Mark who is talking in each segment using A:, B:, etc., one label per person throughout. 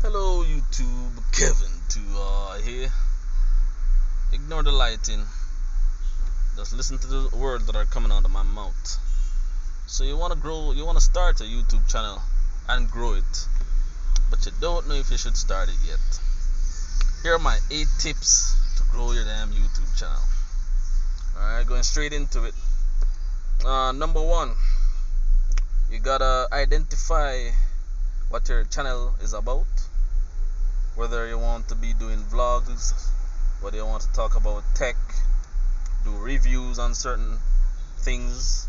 A: Hello YouTube, Kevin to here. Ignore the lighting. Just listen to the words that are coming out of my mouth. So you wanna grow, you wanna start a YouTube channel and grow it, but you don't know if you should start it yet. Here are my 8 tips to grow your damn YouTube channel. Alright, going straight into it. Number 1, you gotta identify what your channel is about. Whether you want to be doing vlogs, whether you want to talk about tech, do reviews on certain things,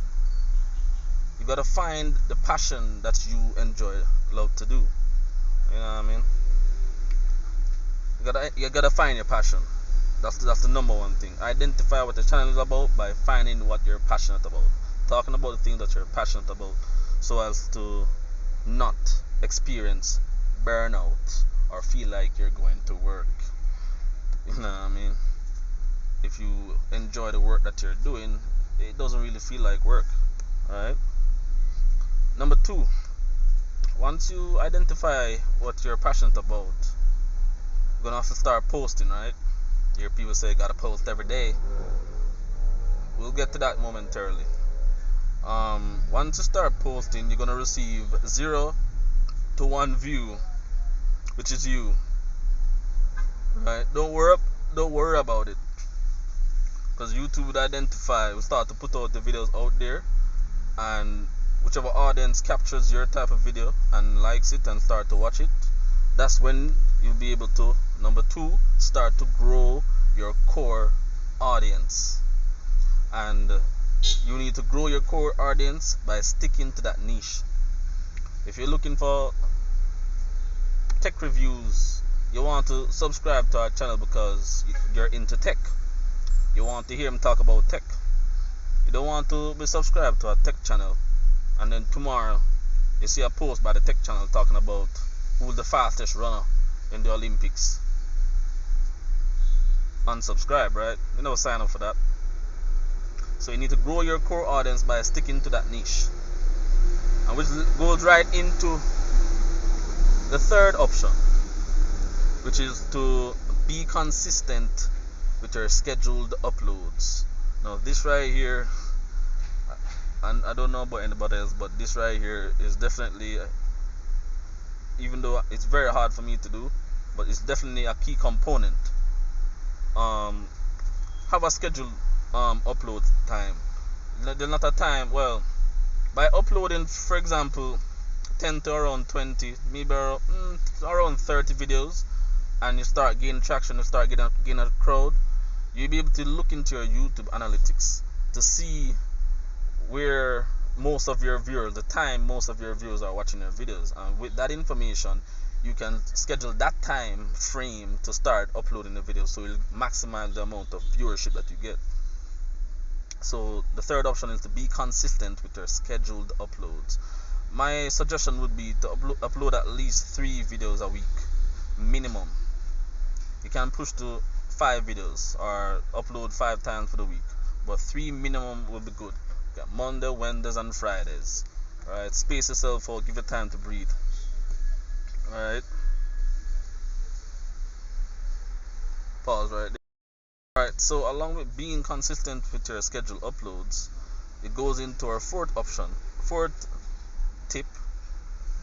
A: you gotta find the passion that you love to do. You know what I mean? You gotta find your passion. That's the number 1 thing. Identify what the channel is about by finding what you're passionate about. Talking about the things that you're passionate about, so as to not experience burnout or feel like you're going to work. You know what I mean? If you enjoy the work that you're doing, it doesn't really feel like work. Alright? Number 2, once you identify what you're passionate about, you're gonna have to start posting, right? You hear people say you gotta post every day. We'll get to that momentarily. Once you start posting, you're gonna receive 0 to 1 view, which is you. Right? Don't worry about it, because YouTube will start to put out the videos out there, and whichever audience captures your type of video and likes it and start to watch it, that's when you'll be able to, number 2, start to grow your core audience. And you need to grow your core audience by sticking to that niche. If you're looking for tech reviews, you want to subscribe to our channel because you're into tech. You want to hear him talk about tech. You don't want to be subscribed to a tech channel and then tomorrow you see a post by the tech channel talking about who's the fastest runner in the Olympics. Unsubscribe, right? You never sign up for that. So you need to grow your core audience by sticking to that niche, and which goes right into the third option, which is to be consistent with your scheduled uploads. Now this right here, and I don't know about anybody else, but this right here is definitely, even though it's very hard for me to do, but it's definitely a key component. Have a scheduled upload time. There's not a time, well, by uploading, for example, 10 to around 20, maybe around 30 videos, and you start gaining traction, you start getting a crowd, you'll be able to look into your YouTube analytics to see where most of your viewers, the time most of your viewers are watching your videos, and with that information you can schedule that time frame to start uploading the videos, so you'll maximize the amount of viewership that you get. So the third option is to be consistent with your scheduled uploads. My suggestion would be to upload at least 3 videos a week minimum. You can push to 5 videos or upload 5 times for the week, but 3 minimum will be good. You got Monday, Wednesdays and Fridays. Alright, space yourself out, give it time to breathe. Alright, pause right there. Alright, so along with being consistent with your scheduled uploads, it goes into our fourth option. Fourth tip: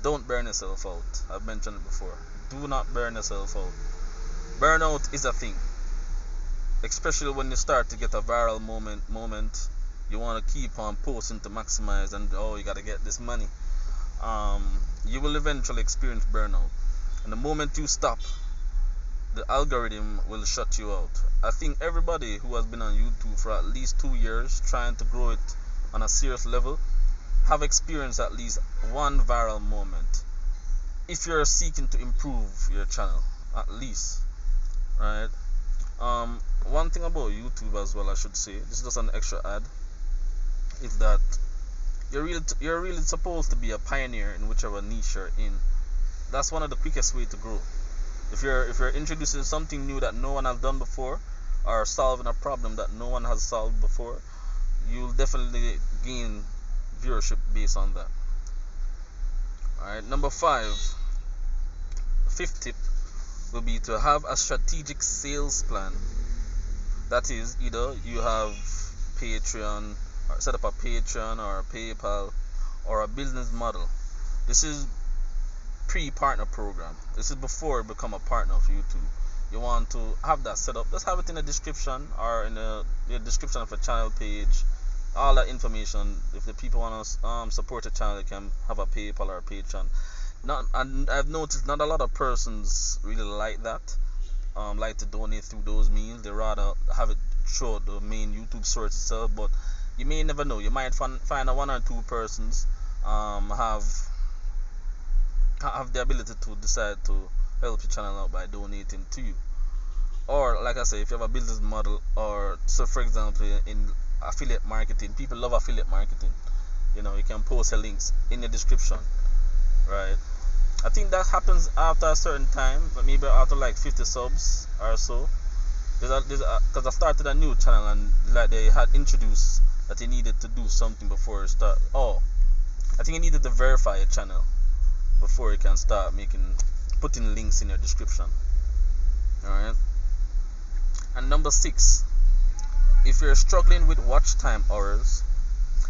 A: don't burn yourself out. I've mentioned it before. Do not burn yourself out. Burnout is a thing, especially when you start to get a viral moment. You want to keep on posting to maximize, and you gotta get this money. You will eventually experience burnout, and the moment you stop, the algorithm will shut you out. I think everybody who has been on YouTube for at least 2 years trying to grow it on a serious level have experienced at least one viral moment. If you're seeking to improve your channel, at least, right? One thing about YouTube as well, I should say, this is just an extra ad, is that you're really supposed to be a pioneer in whichever niche you're in. That's one of the quickest way to grow. If you're introducing something new that no one has done before, or solving a problem that no one has solved before, you'll definitely gain viewership based on that. Alright, number 5. fifth tip will be to have a strategic sales plan. That is, either you have Patreon, or set up a Patreon or a PayPal or a business model. This is pre-partner program. This is before you become a partner of YouTube. You want to have that set up. Just have it in the description or in the description of a channel page. All that information. If the people want to support a channel, they can have a PayPal or a Patreon. And I've noticed not a lot of persons really like that. Like to donate through those means. They rather have it through the main YouTube source itself. But you may never know. You might find a one or two persons have the ability to decide to help your channel out by donating to you. Or like I say, if you have a business model, or so for example in affiliate marketing, people love affiliate marketing. You can post the links in the description, right? I think that happens after a certain time, but maybe after like 50 subs or so. Because I started a new channel and like they had introduced that you needed to do something before you start. I think you needed to verify your channel before you can start putting links in your description. Alright. And number 6, if you're struggling with watch time hours,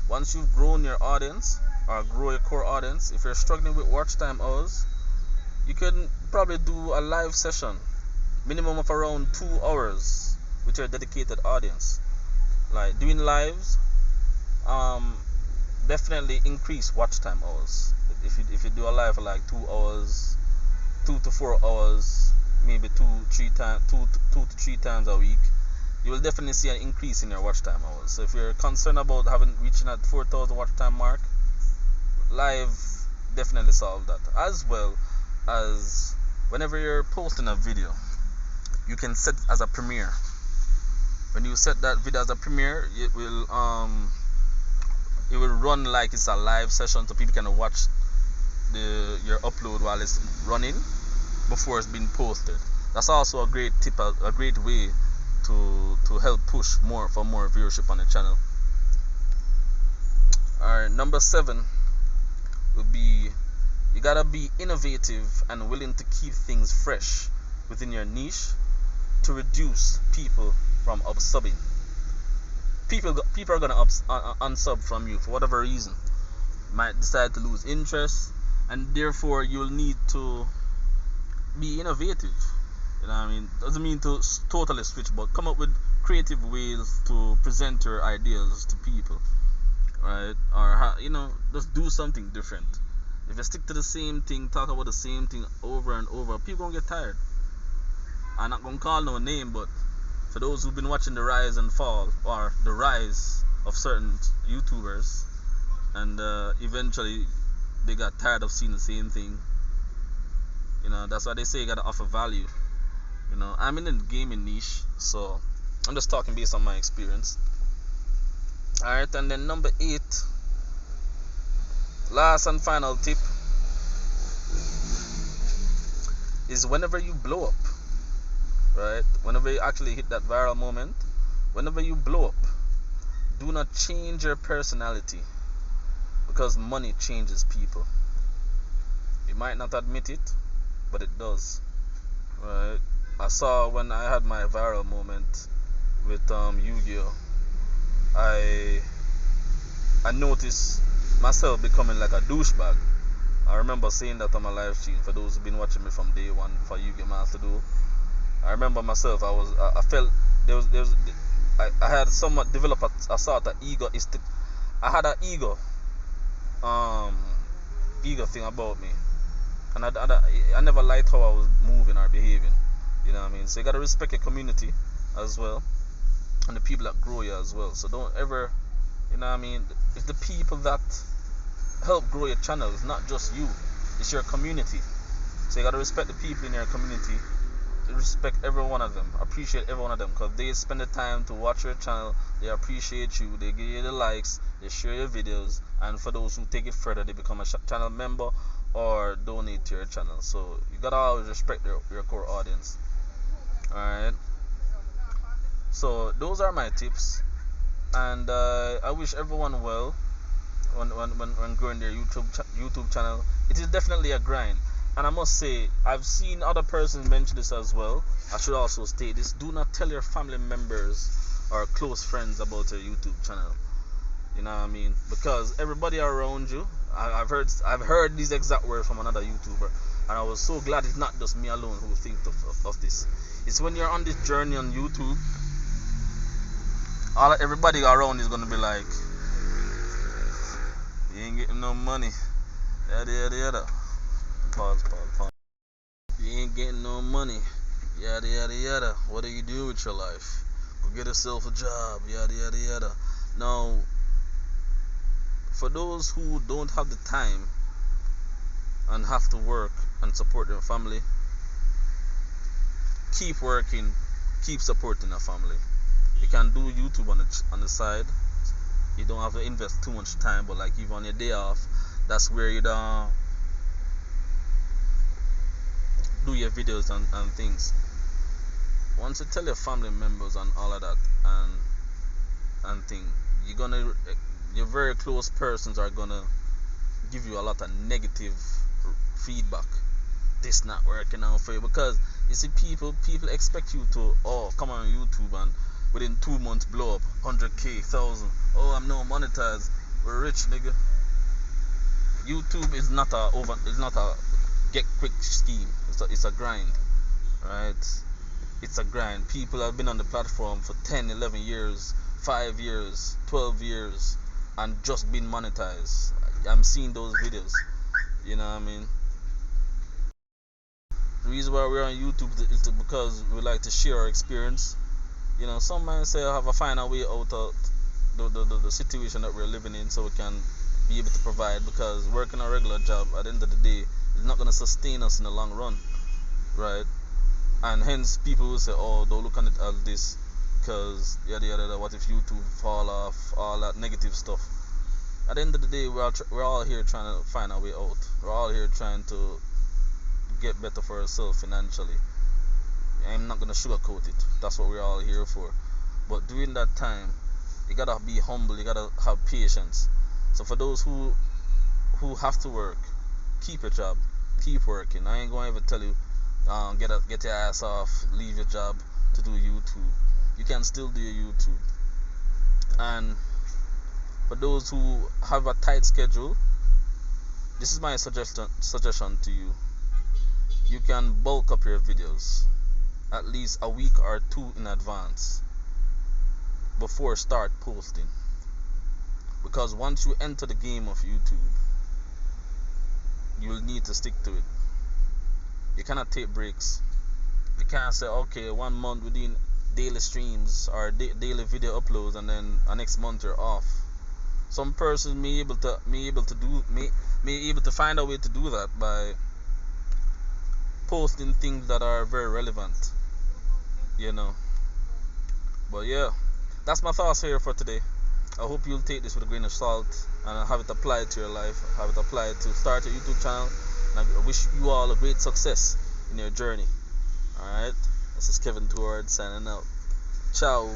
A: once you've grown your audience or grow your core audience, if you're struggling with watch time hours, you can probably do a live session, minimum of around 2 hours with your dedicated audience. Like doing lives, definitely increase watch time hours. If you do a live for like 2 hours, 2 to 4 hours, maybe 2 to 3 times a week, you will definitely see an increase in your watch time hours. So if you're concerned about reaching that 4,000 watch time mark, live definitely solve that. As well as whenever you're posting a video, you can set as a premiere. When you set that video as a premiere, it will run like it's a live session, so people can watch your upload while it's running before it's been posted. That's also a great tip, a great way to help push for more viewership on the channel. Alright, number 7 would be, you gotta be innovative and willing to keep things fresh within your niche to reduce people from upsubbing. People are gonna unsub from you for whatever reason. Might decide to lose interest, and therefore you'll need to be innovative. You know what I mean? Doesn't mean to totally switch, but come up with creative ways to present your ideas to people, right? Or just do something different. If you stick to the same thing, talk about the same thing over and over, people gonna get tired. I'm not gonna call no name, but for those who've been watching the rise and fall, or the rise of certain YouTubers, and eventually they got tired of seeing the same thing. That's why they say you gotta offer value. I'm in the gaming niche, so I'm just talking based on my experience. Alright, and then number 8, last and final tip, is whenever you blow up, right? Whenever you actually hit that viral moment, whenever you blow up, do not change your personality, because money changes people. You might not admit it, but it does, right? I saw when I had my viral moment with Yu-Gi-Oh, I noticed myself becoming like a douchebag. I remember saying that on my live stream for those who've been watching me from day one for Yu-Gi-Oh Master Duel. I remember myself. I felt I had somewhat developed a sort of egoistic. I had an ego thing about me, and I never liked how I was moving or behaving. You know what I mean? So you gotta respect your community as well, and the people that grow you as well. So don't ever, you know what I mean? It's the people that help grow your channel. It's not just you. It's your community. So you gotta respect the people in your community. Respect every one of them. Appreciate every one of them, because they spend the time to watch your channel. They appreciate you. They give you the likes. They share your videos. And for those who take it further, they become a channel member or donate to your channel. So you gotta always respect your core audience. Alright, so those are my tips, and I wish everyone well when growing their YouTube channel. It is definitely a grind. And I must say, I've seen other persons mention this as well. I should also state this: do not tell your family members or close friends about your YouTube channel. You know what I mean? Because everybody around you, I've heard these exact words from another YouTuber, and I was so glad it's not just me alone who thinks of this. It's when you're on this journey on YouTube, everybody around is gonna be like, you ain't getting no money. Yada yada yada. Pause. You ain't getting no money. Yada yada yada. What do you do with your life? Go get yourself a job. Yada yada yada. Now, for those who don't have the time and have to work and support their family, keep working, keep supporting a family. You can do YouTube on the side. You don't have to invest too much time, but like even on your day off, that's where you don't do your videos and things. Once you tell your family members and all of that and thing, your very close persons are gonna give you a lot of negative feedback. This not working out for you, because you see people expect you to come on YouTube and within 2 months blow up 100k, 1,000. I'm now monetized. We're rich, nigga. YouTube is not a get quick scheme. It's a grind, right? It's a grind. People have been on the platform for 10, 11 years, 5 years, 12 years, and just been monetized. I'm seeing those videos. You know what I mean? The reason why we're on YouTube is because we like to share our experience. You know, some might say I have a find a way out of the situation that we're living in, so we can be able to provide, because working a regular job at the end of the day is not going to sustain us in the long run, right? And hence people will say, don't look on it as this, because yada yada, what if YouTube fall off, all that negative stuff. At the end of the day, we're all here trying to find our way out. We're all here trying to get better for ourselves financially. I'm not going to sugarcoat it. That's what we're all here for. But during that time, you gotta be humble, you gotta have patience. So for those who have to work, keep your job, keep working. I ain't gonna ever tell you get your ass off, leave your job to do YouTube. You can still do your YouTube. And for those who have a tight schedule, this is my suggestion to you. You can bulk up your videos at least a week or two in advance before start posting, because once you enter the game of YouTube, you'll need to stick to it. You cannot take breaks. You can't say, okay, 1 month we're doing daily streams or daily video uploads, and then next month you're off. Some person may able to find a way to do that by posting things that are very relevant, you know. But yeah, that's my thoughts here for today. I hope you'll take this with a grain of salt and have it applied to your life, have it applied to start a YouTube channel. And I wish you all a great success in your journey. Alright, this is Kevin Toward signing out. Ciao.